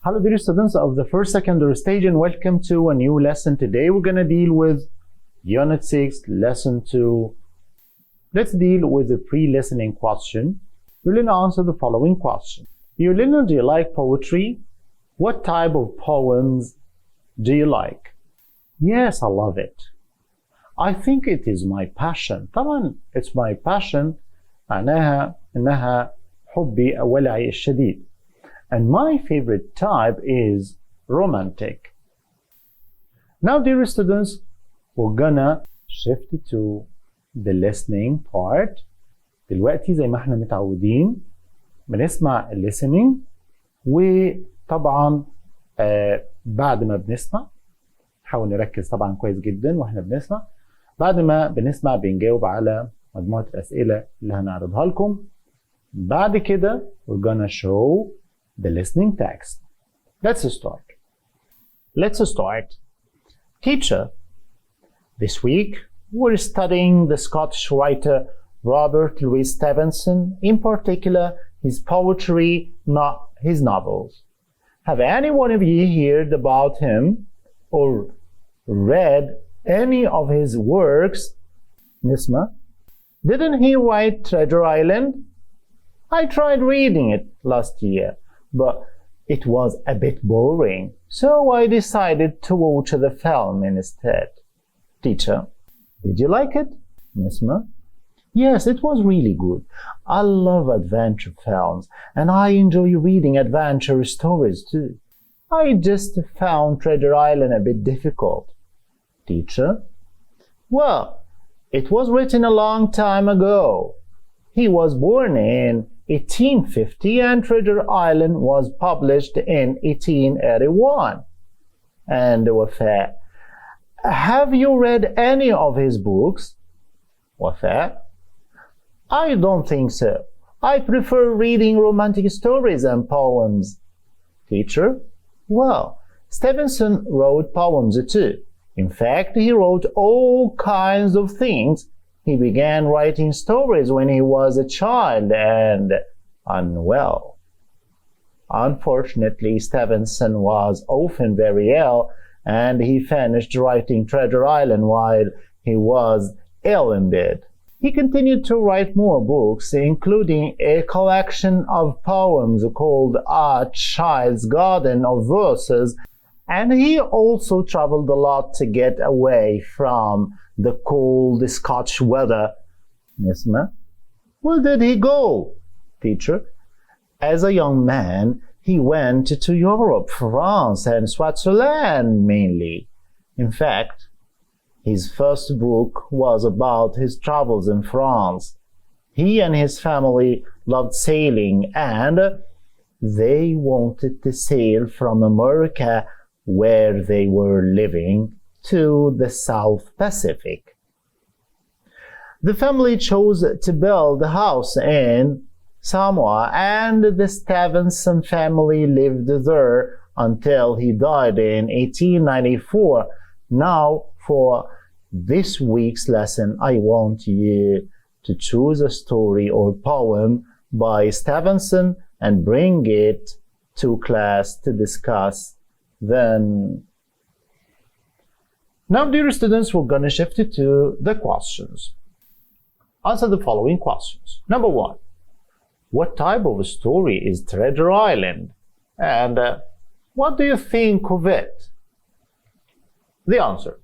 Hello dear students of the first secondary stage and welcome to a new lesson. Today we're going to deal with Unit 6, Lesson 2. Let's deal with the pre-listening question. You're going to answer the following question. Yulina, do you like poetry? What type of poems do you like? Yes, I love it. I think it is my passion. طبعا it's my passion معناها إنها حبي ولعي الشديد. And my favorite type is romantic. Now dear students, we're gonna shift to the listening part. دلوقتي زي ما احنا متعودين بنسمع listening وطبعا بعد ما بنسمع نحاول نركز طبعا كويس جدا واحنا بنسمع. بعد ما بنسمع بنجاوب على مجموعة الأسئلة اللي هنعرضها لكم. بعد كده we're gonna show the listening text. Let's start. Teacher, this week we're studying the Scottish writer Robert Louis Stevenson, in particular his poetry, not his novels. Have any one of you heard about him or read any of his works? Nisma, didn't he write Treasure Island? I tried reading it last year, but it was a bit boring, so I decided to watch the film instead. Teacher, did you like it? Nisma, yes, it was really good. I love adventure films, and I enjoy reading adventure stories too. I just found Treasure Island a bit difficult. Teacher, well, it was written a long time ago. He was born in 1850 and Treasure Island was published in 1881. And Wafa, have you read any of his books? Wafa, I don't think so. I prefer reading romantic stories and poems. Teacher, well, Stevenson wrote poems too. In fact, he wrote all kinds of things. He began writing stories when he was a child and unwell. Unfortunately, Stevenson was often very ill and he finished writing Treasure Island while he was ill in bed. He continued to write more books, including a collection of poems called A Child's Garden of Verses, and he also traveled a lot to get away from the cold Scotch weather. Nisma, where did he go? Teacher, as a young man, he went to Europe, France, and Switzerland mainly. In fact, his first book was about his travels in France. He and his family loved sailing and they wanted to sail from America, where they were living, to the South Pacific. The family chose to build a house in Samoa and the Stevenson family lived there until he died in 1894. Now, for this week's lesson, I want you to choose a story or poem by Stevenson and bring it to class to discuss. Then, now dear students, we're going to shift it to the questions. Answer the following questions. Number 1. What type of story is Treasure Island? And what do you think of it? The answer.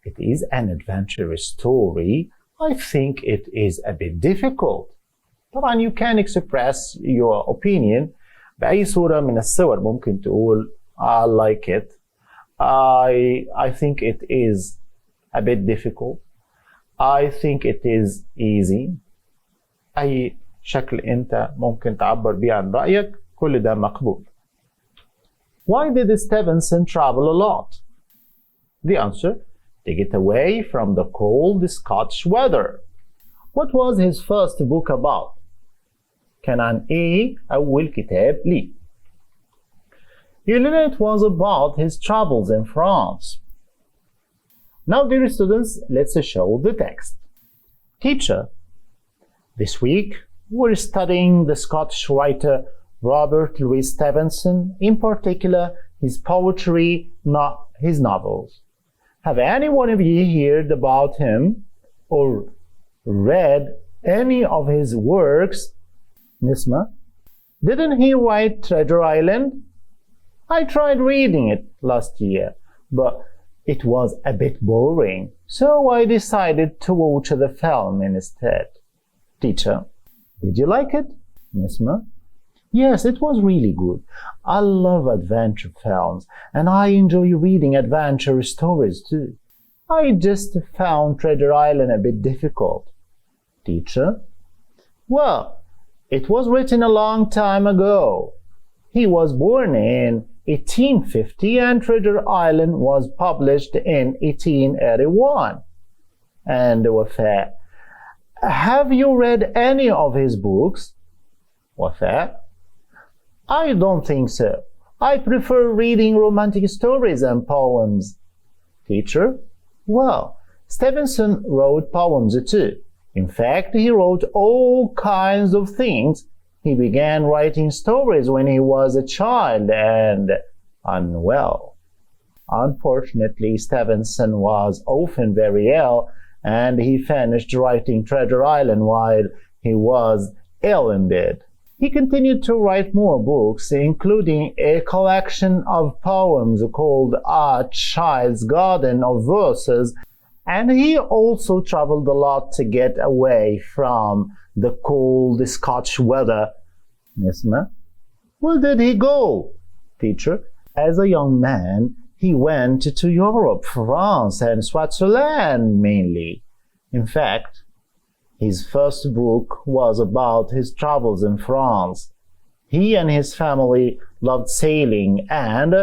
It is an adventure story. I think it is a bit difficult. طبعا you can express your opinion بأي صورة من الصور. ممكن تقول I like it. I think it is a bit difficult. I think it is easy. أي شكل أنت ممكن تعبر بيه عن رأيك كل ده مقبول. Why did Stevenson travel a lot? The answer. To get away from the cold Scotch weather. What was his first book about? كان عن إيه أول كتاب ليه؟ It was about his travels in France. Now, dear students, let's show the text. Teacher, this week we're studying the Scottish writer Robert Louis Stevenson, in particular his poetry, not his novels. Have any one of you heard about him or read any of his works? Nisma, didn't he write Treasure Island? I tried reading it last year, but it was a bit boring, so I decided to watch the film instead. Teacher, did you like it? Nisma, yes, it was really good. I love adventure films, and I enjoy reading adventure stories too. I just found Treasure Island a bit difficult. Teacher, well, it was written a long time ago. He was born in 1850 and Treasure Island was published in 1881. And Wafa, have you read any of his books? Wafa, I don't think so. I prefer reading romantic stories and poems. Teacher, well, Stevenson wrote poems too. In fact, he wrote all kinds of things. He began writing stories when he was a child and unwell. Unfortunately, Stevenson was often very ill, and he finished writing Treasure Island while he was ill in bed. He continued to write more books, including a collection of poems called A Child's Garden of Verses, and he also traveled a lot to get away from the cold Scotch weather. Nisma, where did he go? Teacher, as a young man, he went to Europe, France, and Switzerland mainly. In fact, his first book was about his travels in France. He and his family loved sailing, and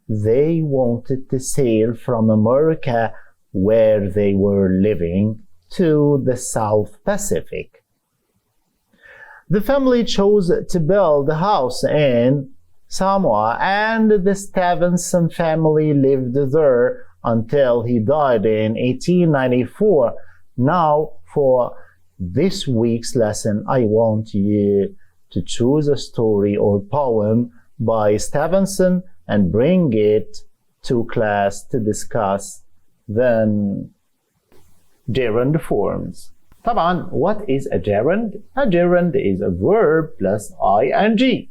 they wanted to sail from America, where they were living, to the South Pacific. The family chose to build a house in Samoa, and the Stevenson family lived there until he died in 1894. Now, for this week's lesson, I want you to choose a story or poem by Stevenson and bring it to class to discuss. Then, gerund forms. طبعا, what is a gerund? A gerund is a verb plus ing.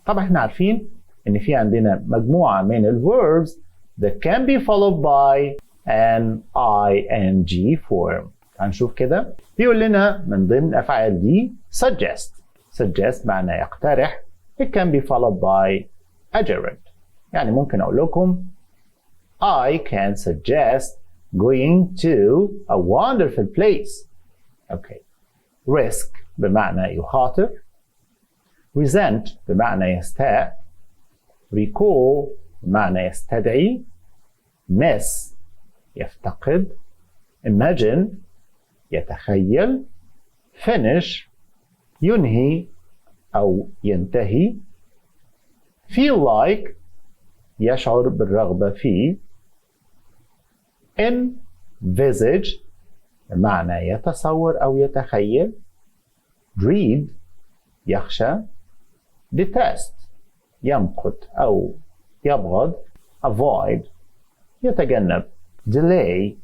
طبعا احنا عارفين ان في عندنا مجموعة من الverbs that can be followed by an ing form. هنشوف كده. بيقول لنا من ضمن الأفعال دي suggest. Suggest معنى يقترح. It can be followed by a gerund. يعني ممكن أقول لكم I can suggest going to a wonderful place. Okay. Risk بمعنى يخاطر. Resent بمعنى يستاء. Recall بمعنى يستدعي. Miss يفتقد. Imagine يتخيل. Finish ينهي أو ينتهي. Feel like يشعر بالرغبة فيه. Envisage بمعنى يتصور أو يتخيل. Dread يخشى. Detest يمقت أو يبغض. Avoid يتجنب. Delay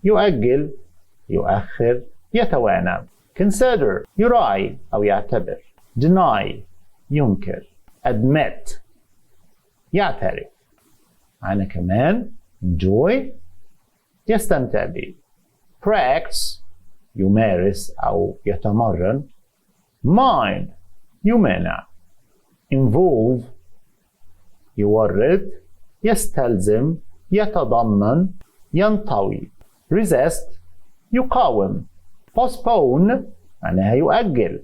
يؤجل يؤخر يتوانى. Consider يراعي أو يعتبر. Deny ينكر. Admit يعترف. معنا كمان enjoy يستمتع به. Practice يمارس أو يتمرن. Mind يمانع. Involve يورط يستلزم يتضمن ينطوي. Resist يقاوم. Postpone معناها يؤجل.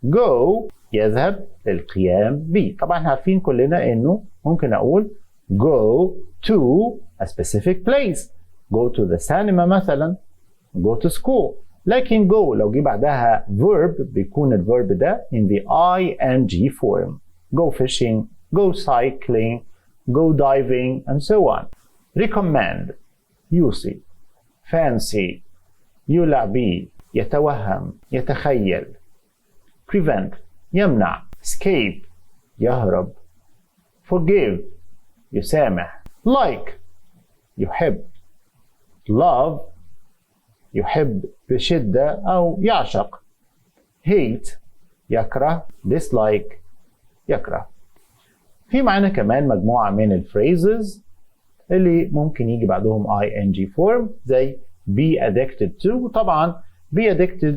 Go يذهب للقيام به. طبعا عارفين كلنا انه ممكن اقول go to a specific place. Go to the cinema مثلا. Go to school. لكن go لو جه بعدها verb بيكون الverb ده in the ing form. Go fishing, go cycling, go diving, and so on. Recommend يوصي. Fancy يولع به. يتوهم يتخيل. Prevent يمنع. Escape يهرب. forgive يسامح. like يحب. love يحب بشدة أو يعشق. hate يكره. dislike يكره. في معنا كمان مجموعة من الفريزز اللي ممكن يجي بعدهم ing form زي be addicted to. وطبعا be addicted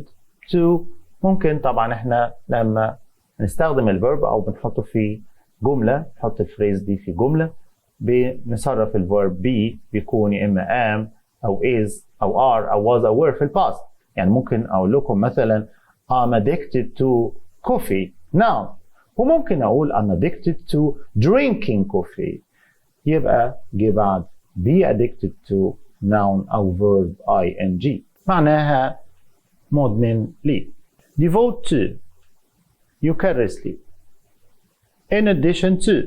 to ممكن طبعا احنا لما نستخدم الفيرب او بنحطه في جملة، نحط الفريز دي في جملة، بنصرف الفيرب be بيكون يا اما am او is او are او was او were في الباست. يعني ممكن اقول لكم مثلا I'm addicted to coffee now، وممكن اقول I'm addicted to drinking coffee. يبقى جه بعد be addicted to noun أو verb ing معناها مدمن ليه. devote to يكرس ليه. in addition to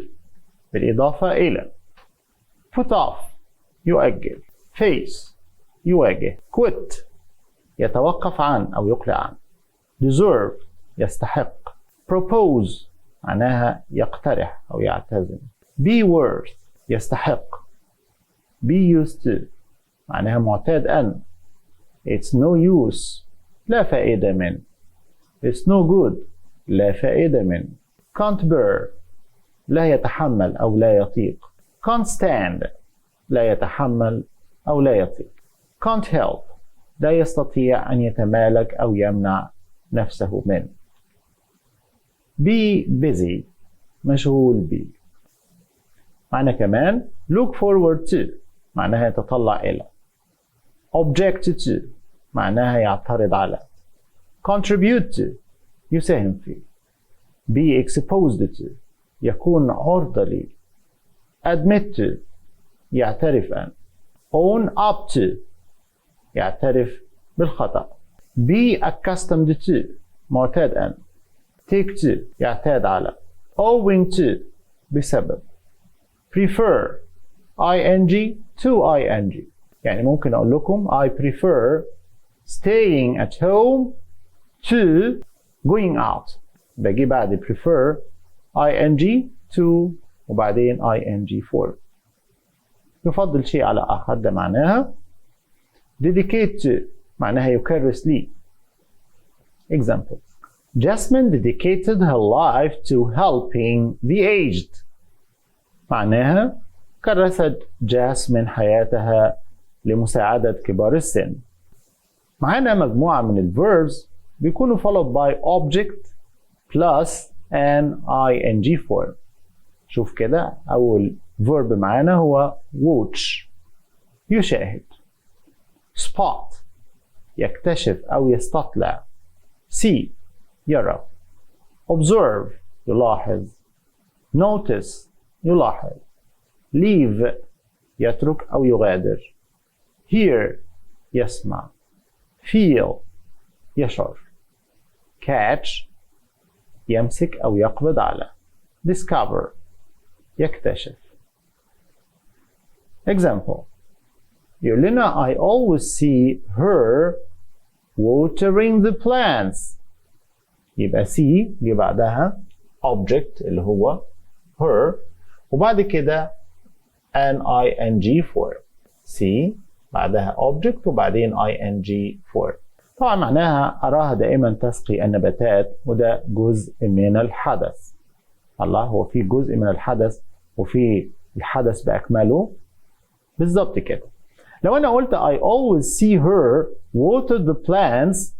بالإضافة إلى. put off يؤجل. face يواجه. quit يتوقف عن أو يقلع عن. deserve يستحق. propose معناها يقترح أو يعتزم. be worth يستحق. be used to معناها معتاد أن. it's no use لا فائدة من. it's no good لا فائدة من. can't bear لا يتحمل أو لا يطيق. can't stand لا يتحمل أو لا يطيق. can't help لا يستطيع أن يتمالك أو يمنع نفسه من. be busy مشغول به. معنى كمان look forward to معناها يتطلع إلى. object to معناها يعترض على. contribute to يساهم فيه. be exposed to يكون عرضة ليه. admit to يعترف أن. own up to يعترف بالخطأ. be accustomed to معتاد أن. take to يعتاد على. owing to بسبب. prefer ing to ing يعني ممكن أقول لكم I prefer staying at home to going out. باجي بعد prefer ing to وبعدين ing for. يفضل شيء على آخر ده معناها. dedicate to معناها يكرس لي. example Jasmine dedicated her life to helping the aged. معناها كرست جاسمين حياتها لمساعدة كبار السن. معانا مجموعة من الverbs بيكونوا followed by object plus an ing form. شوف كده أول verb معانا هو watch يشاهد. spot يكتشف أو يستطلع. see يرى. observe يلاحظ. notice يلاحظ. leave يترك أو يغادر. hear يسمع. feel يشعر. catch يمسك أو يقبض على. discover يكتشف. example يقول لنا I always see her watering the plants. يبقى see جه بعدها object اللي هو her وبعد كده an ing form. see بعدها object وبعدين ing form. طبعا معناها أراها دائما تسقي النباتات وده جزء من الحدث. الله هو في جزء من الحدث وفي الحدث بأكمله بالظبط كده. لو أنا قلت I always see her water the plants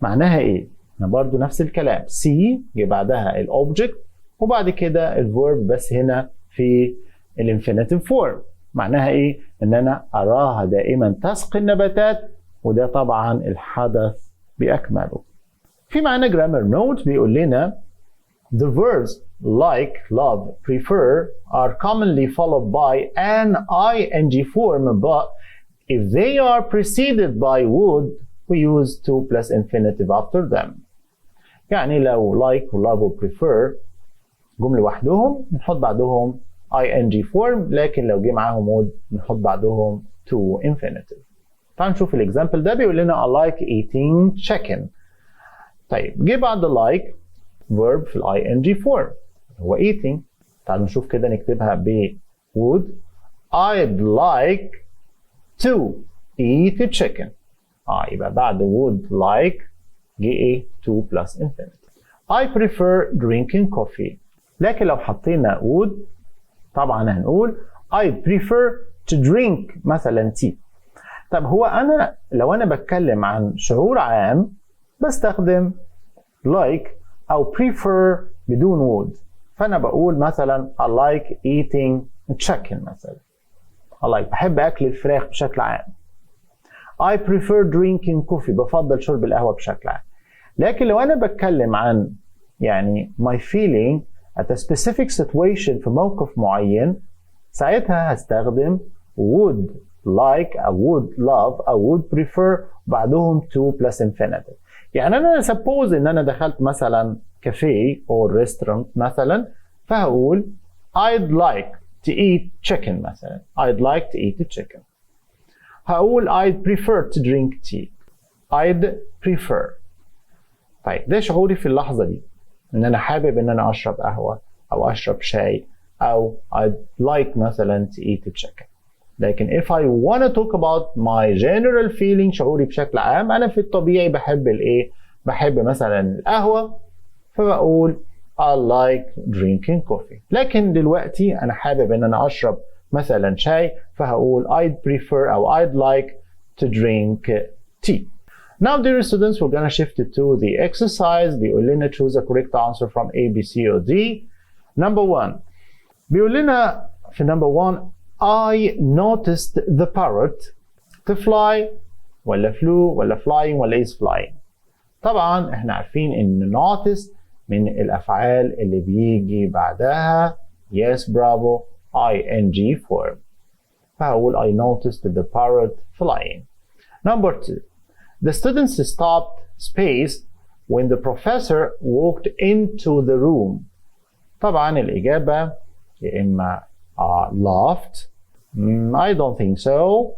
معناها إيه؟ أنا برضو نفس الكلام. see جه بعدها الobject وبعد كده الverb بس هنا في الانفينيتيف فورم. معناها إيه؟ إن أنا أراها دائما تسقي النباتات وده طبعا الحدث بأكمله. في معنا grammar note بيقول لنا the verbs like, love, prefer are commonly followed by an ing form, but if they are preceded by would, we use to plus infinitive after them. يعني لو like و love و prefer جملة لوحدهم نحط بعدهم ing form، لكن لو جه معاهم would نحط بعدهم to infinitive. تعالوا نشوف الاكزامبل ده. بيقول لنا I like eating chicken. طيب جه بعد like verb في ing form هو eating. تعالوا نشوف كده نكتبها ب would. I'd like to eat a chicken. يبقى بعد would like جه ايه؟ to plus infinitive. I prefer drinking coffee. لكن لو حطينا would طبعا هنقول I prefer to drink مثلا tea. طب هو أنا لو أنا بتكلم عن شعور عام بستخدم like أو prefer بدون would. فأنا بقول مثلا I like eating chicken مثلا. بحب أكل الفراخ بشكل عام. I prefer drinking coffee. بفضل شرب القهوة بشكل عام. لكن لو أنا بتكلم عن يعني my feeling at a specific situation في موقف معين ساعتها هستخدم would like أو would love أو would prefer بعدهم to plus infinitive. يعني أنا suppose إن أنا دخلت مثلا كافيه أو restaurant مثلا فهقول I'd like to eat chicken مثلا. I'd like to eat a chicken. هقول I'd prefer to drink tea. I'd prefer. طيب ده شعوري في اللحظة دي إن أنا حابب إن أنا أشرب قهوة أو أشرب شاي أو I'd like مثلا to eat a chicken. لكن if I want to talk about my general feeling شعوري بشكل عام أنا في الطبيعي بحب الإيه؟ بحب مثلا القهوة فبقول I like drinking coffee. لكن دلوقتي أنا حابب إن أنا أشرب مثلا شاي فهقول I'd prefer أو I'd like to drink tea. Now dear students we're gonna shift it to the exercise. بيقول لنا choose a correct answer from A, B, C or D. Number 1 بيقول لنا في number 1 I noticed the parrot to fly ولا flew ولا flying ولا is flying. طبعا احنا عارفين ان notice من الافعال اللي بيجي بعدها yes برافو ing form. فهقول I noticed the parrot flying. Number 2 the students stopped space when the professor walked into the room. طبعا الإجابة يا إما laughed. I don't think so.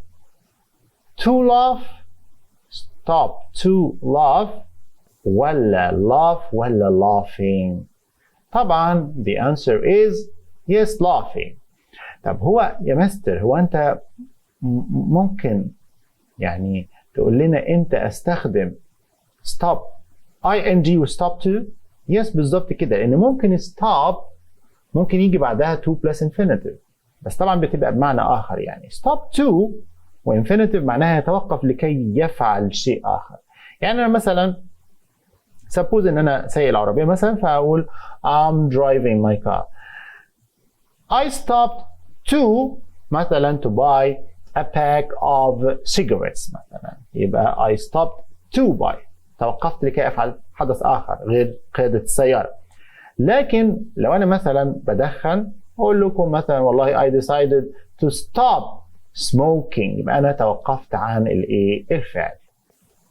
To laugh, stop to laugh ولا laugh ولا laughing. طبعا the answer is yes laughing. طب هو يا مستر هو أنت ممكن يعني تقول لنا امتى استخدم stop ing و stop to؟ yes بالظبط كده لان ممكن stop ممكن يجي بعدها to plus infinitive بس طبعا بتبقى بمعنى اخر يعني stop to و infinitive معناها يتوقف لكي يفعل شيء اخر. يعني انا مثلا suppose ان انا سايق العربيه مثلا فاقول I'm driving my car. I stopped to مثلا to buy a pack of cigarettes مثلا يبقى I stopped to buy توقفت لكي أفعل حدث آخر غير قيادة السيارة. لكن لو أنا مثلا بدخن أقول لكم مثلا والله I decided to stop smoking يبقى أنا توقفت عن الفعل.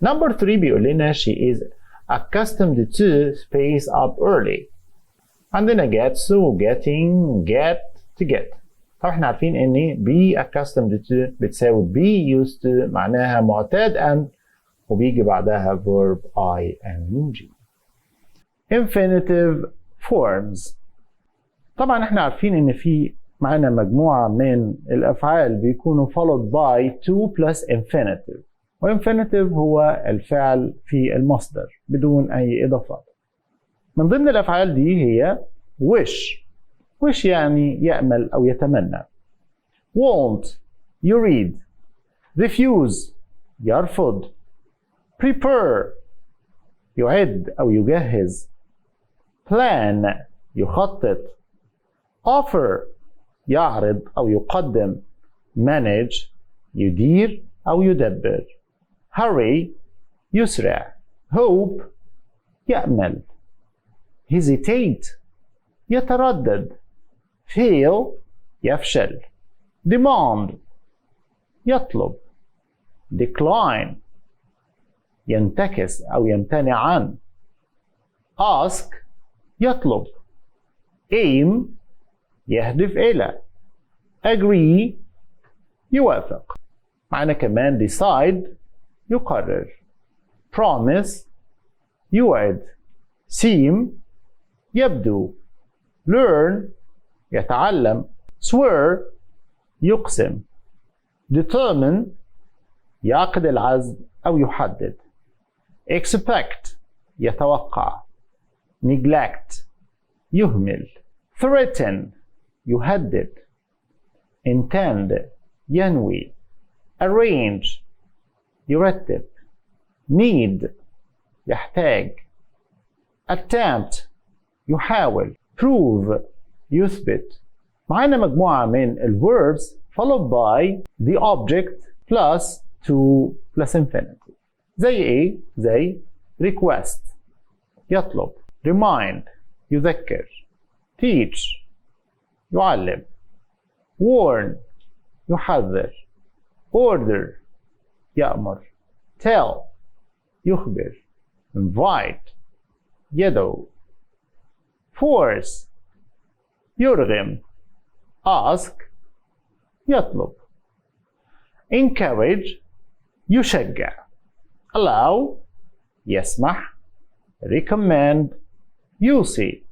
Number 3 بيقول لنا she is accustomed to space up early. عندنا gets و getting get to get. طبعا احنا عارفين ان be accustomed to بتساوي be used to معناها معتاد ان وبيجي بعدها verb ing. Infinitive forms. طبعا احنا عارفين ان في معانا مجموعة من الافعال بيكونوا followed by to plus infinitive. وinfinitive هو الفعل في المصدر بدون اي اضافات. من ضمن الافعال دي هي wish. wish يعني يأمل أو يتمنى. want يريد. refuse يرفض. prepare يعد أو يجهز. plan يخطط. offer يعرض أو يقدم. manage يدير أو يدبر. hurry يسرع. hope يأمل. hesitate يتردد. fail يفشل. demand يطلب. decline ينتكس أو يمتنع عن. ask يطلب. aim يهدف إلى. agree يوافق. معنا كمان decide يقرر. promise يوعد. seem يبدو. learn يتعلم، swear يقسم، determine يعقد العزم أو يحدد، expect يتوقع، neglect يهمل، threaten يهدد، intend ينوي، arrange يرتب، need يحتاج، attempt يحاول، prove يثبت. معانا مجموعة من verbs followed by the object plus to plus infinitive. زي ايه؟ زي request يطلب، remind يذكر، teach يعلم، warn يحذر، order يأمر، tell يخبر، invite يدعو، force يرغم، ask يطلب، encourage يشجع، allow يسمح، recommend يوصي،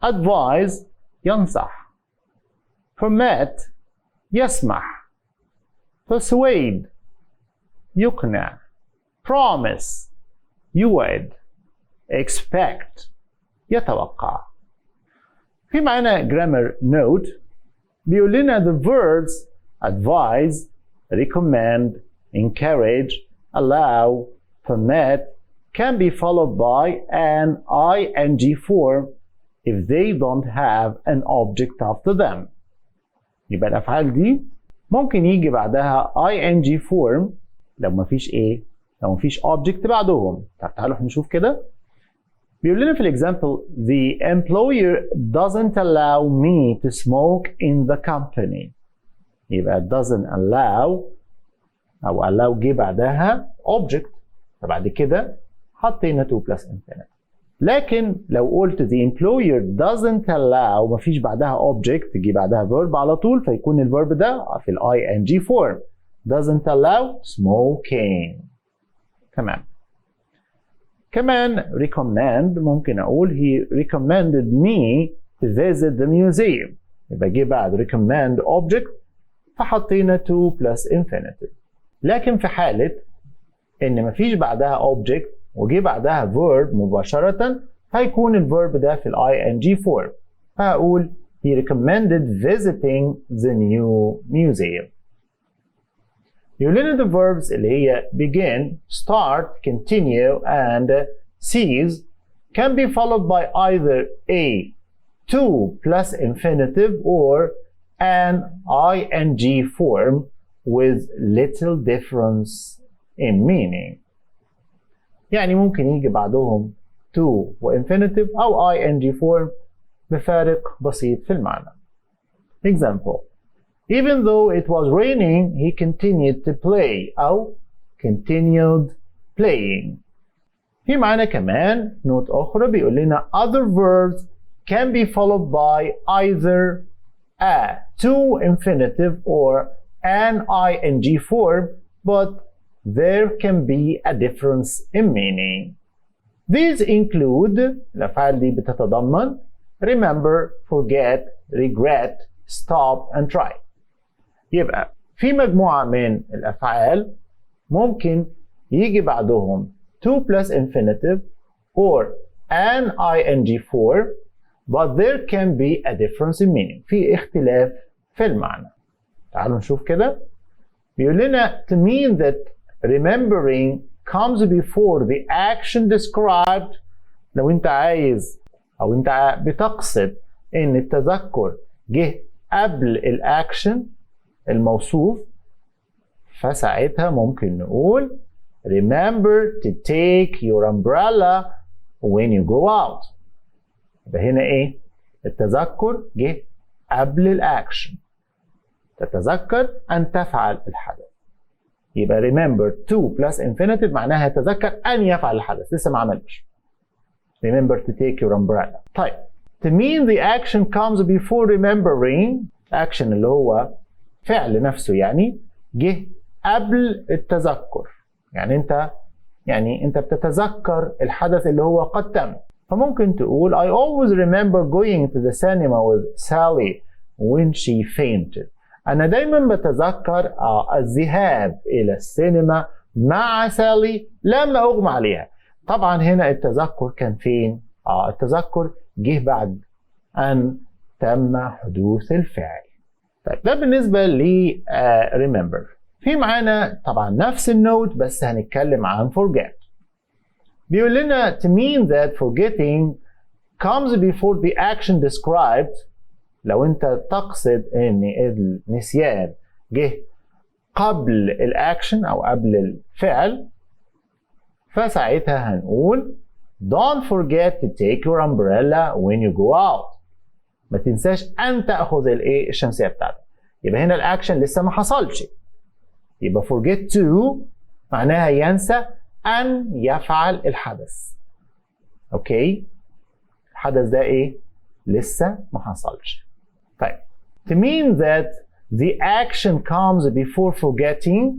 advise ينصح، permit يسمح، persuade يقنع، promise يوعد، expect يتوقع. في معنا grammar note بيقول لنا the verbs advise, recommend, encourage, allow, permit can be followed by an ing form if they don't have an object after them. يبقى الأفعال دي ممكن يجي بعدها ing form لو مفيش ايه؟ لو مفيش object بعدهم. طب تعالوا نشوف كده. بيقول لنا في الإكزامبل the employer doesn't allow me to smoke in the company. يبقى doesn't allow أو allow جه بعدها object فبعد كده حطينا to plus infinitive. لكن لو قلت the employer doesn't allow مفيش بعدها object جه بعدها verb على طول فيكون الverb ده في ing form doesn't allow smoking. تمام. كمان recommend ممكن أقول he recommended me to visit the museum. يبقى جه بعد recommend object فحطينا to plus infinitive. لكن في حالة إن مفيش بعدها object وجه بعدها verb مباشرة هيكون الverb ده في ing form. فهقول he recommended visiting the new museum. يقول لنا the verbs اللي هي begin, start, continue, and cease can be followed by either a to plus infinitive or an ing form with little difference in meaning. يعني ممكن يجي بعدهم to وinfinitive أو ing form بفارق بسيط في المعنى. Example: Even though it was raining, he continued to play أو continued playing. في معنى كمان نوت أخرى بيقول لنا other verbs can be followed by either a to infinitive or an ing form, but there can be a difference in meaning. These include الأفعال دي بتتضمن remember, forget, regret, stop, and try. يبقى في مجموعة من الأفعال ممكن يجي بعدهم to plus infinitive or an ing form, but there can be a difference in meaning. في اختلاف في المعنى. تعالوا نشوف كده. بيقول لنا to mean that remembering comes before the action described. لو انت عايز او انت بتقصد ان التذكر جه قبل الاكشن الموصوف فساعتها ممكن نقول remember to take your umbrella when you go out. يبقى هنا ايه؟ التذكر جه قبل الاكشن. تتذكر ان تفعل الحدث. يبقى remember to plus infinitive معناها يتذكر ان يفعل الحدث لسه ما عملش. remember to take your umbrella. طيب to mean the action comes before remembering action اللي هو فعل نفسه يعني جه قبل التذكر. يعني انت بتتذكر الحدث اللي هو قد تم فممكن تقول I always remember going to the cinema with Sally when she fainted. أنا دايما بتذكر الذهاب إلى السينما مع سالي لما أغمى عليها. طبعا هنا التذكر كان فين؟ التذكر جه بعد أن تم حدوث الفعل. طيب ده بالنسبة ل remember. في معانا طبعا نفس النوت بس هنتكلم عن forget. بيقول لنا to mean that forgetting comes before the action described. لو انت تقصد ان النسيان جه قبل الاكشن او قبل الفعل فساعتها هنقول don't forget to take your umbrella when you go out. ما تنساش ان تاخذ الشمسيه بتاعتك. يبقى هنا الاكشن لسه ما حصلش. يبقى forget to معناها ينسى ان يفعل الحدث. اوكي؟ الحدث ده ايه؟ لسه ما حصلش. طيب to mean that the action comes before forgetting.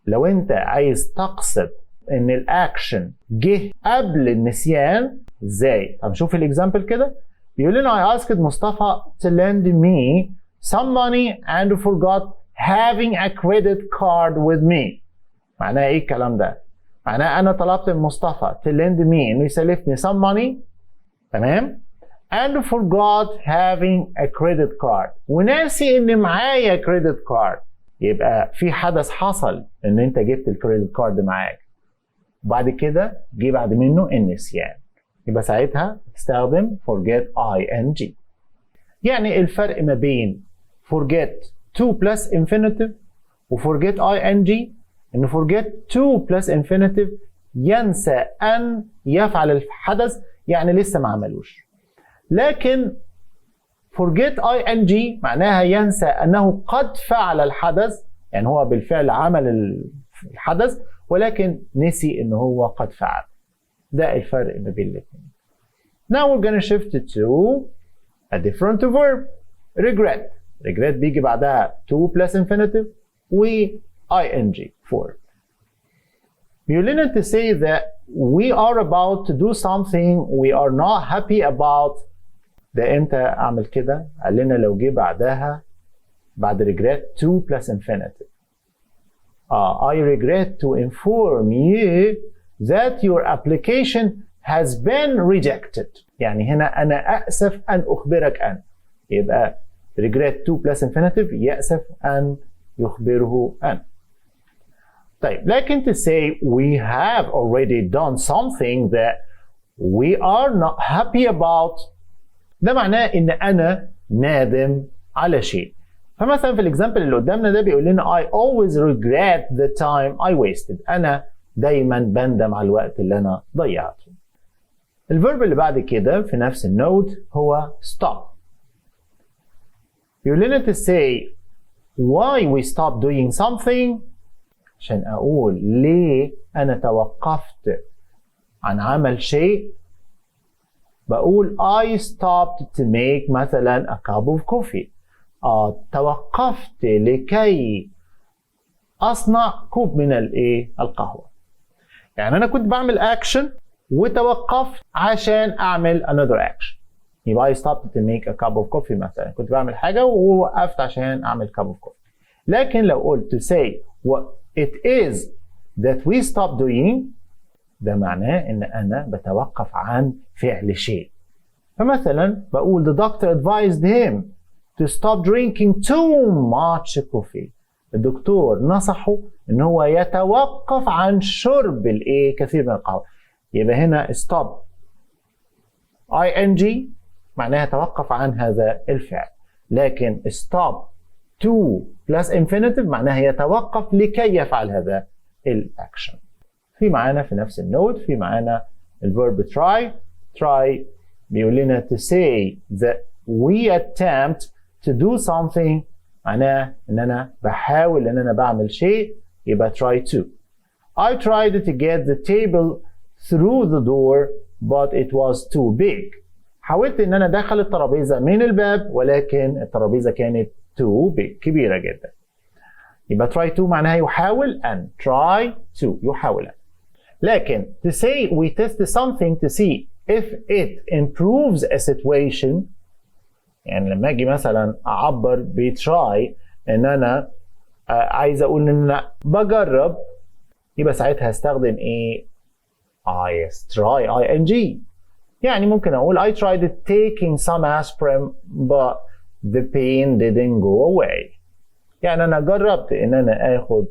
لو انت عايز تقصد ان الاكشن جه قبل النسيان ازاي؟ طب نشوف الاكزامبل كده. بيقول لنا I asked مصطفى to lend me some money and forgot having a credit card with me. معناها ايه الكلام ده؟ معناها انا طلبت من مصطفى to lend me انه يسلفني some money، تمام؟ and forgot having a credit card. وناسي ان معايا credit card. يبقى في حدث حصل ان انت جبت الكريدت كارد معاك. بعد كده جه بعد منه النسيان. يبقى ساعتها تستخدم forget ing. يعني الفرق ما بين forget to plus infinitive و forget ing ان forget to plus infinitive ينسى ان يفعل الحدث، يعني لسه ما عملوش. لكن forget ing معناها ينسى أنه قد فعل الحدث، يعني هو بالفعل عمل الحدث ولكن نسي أنه هو قد فعل. ده الفرق ما بين الاثنين. Now we're gonna shift to a different verb. regret. regret بيجي بعدها to plus infinitive و ing for. بيقول لنا to say that we are about to do something we are not happy about. ده امتى اعمل كده؟ قال لنا لو جه بعدها بعد regret to plus infinitive. I regret to inform you that your application has been rejected. يعني هنا أنا أأسف أن أخبرك أن. يبقى regret to plus infinitive يأسف أن يخبره أن. طيب لكن to say we have already done something that we are not happy about. ده معناه ان انا نادم على شيء. فمثلا في الاكزامبل اللي قدامنا ده بيقول لنا I always regret the time I wasted. انا دايما بندم على الوقت اللي انا ضيعته. الفيرب اللي بعد كده في نفس النوت هو stop. بيقول لنا to say why we stop doing something. عشان اقول ليه انا توقفت عن عمل شيء بقول I stopped to make مثلا a cup of coffee. توقفت لكي أصنع كوب من القهوة. يعني أنا كنت بعمل action وتوقفت عشان أعمل another action. يبقى I stopped to make a cup of coffee مثلا. كنت بعمل حاجة ووقفت عشان أعمل cup of coffee. لكن لو قلت to say what it is that we stop doing ده معناه ان انا بتوقف عن فعل شيء. فمثلا بقول the doctor advised him to stop drinking too much coffee. الدكتور نصحه ان هو يتوقف عن شرب كثير من القهوة. يبقى هنا stop ing معناها توقف عن هذا الفعل. لكن stop to plus infinitive معناها يتوقف لكي يفعل هذا الاكشن. في معانا في نفس النوت في معانا الفيرب try بيقول لنا to say that we attempt to do something معناه ان انا بحاول ان انا بعمل شيء يبقى try to. I tried to get the table through the door but it was too big. حاولت ان انا ادخل الترابيزة من الباب ولكن الترابيزة كانت too big كبيرة جدا. يبقى try to معناها يحاول أن. try to يحاول أن. لكن to say we test something to see if it improves a situation. يعني لما اجي مثلا اعبر بتراي ان انا عايز اقول ان انا بجرب، يبقى ساعتها هستخدم ايه؟ yes try ing. يعني ممكن اقول I tried taking some aspirin but the pain didn't go away. يعني انا جربت ان انا اخد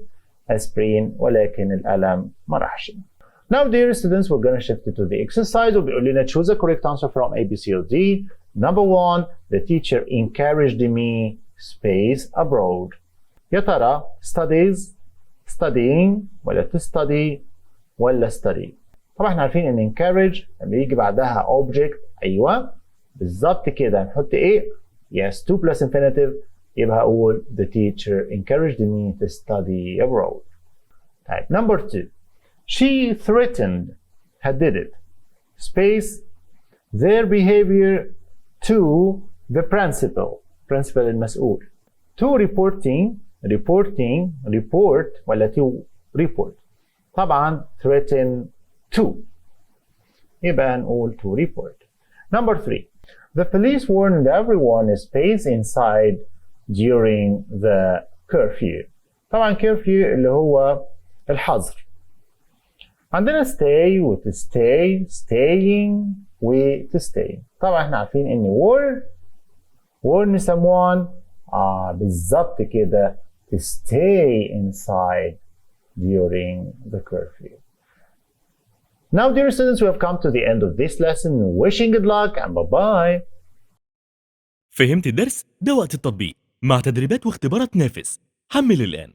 اسبرين ولكن الالم ما راحش. Now dear students, we're going to shift to the exercise وبيقول لنا choose a correct answer from A, B, C or D. Number 1, the teacher encouraged me space abroad. يا ترى studies studying ولا to study ولا study؟ طبعا احنا عارفين ان encourage لما يجي بعدها object، ايوه بالظبط كده هنحط ايه؟ yes to plus infinitive، يبقى اقول the teacher encouraged me to study abroad. طيب number 2, she threatened هددت space their behavior to the principal المسؤول. to report ولا to report؟ طبعا threaten to، يبقى هنقول to report. Number 3, the police warned everyone to space inside during the curfew. طبعا curfew اللي هو الحظر. عندنا stay و to stay، staying و to stay. طبعا احنا عارفين ان warn someone بالظبط كده to stay inside during the curfew. Now dear students, we have come to the end of this lesson. Wishing good luck and bye-bye. فهمت الدرس؟ ده وقت التطبيق مع تدريبات واختبارات نافس. حمل الآن.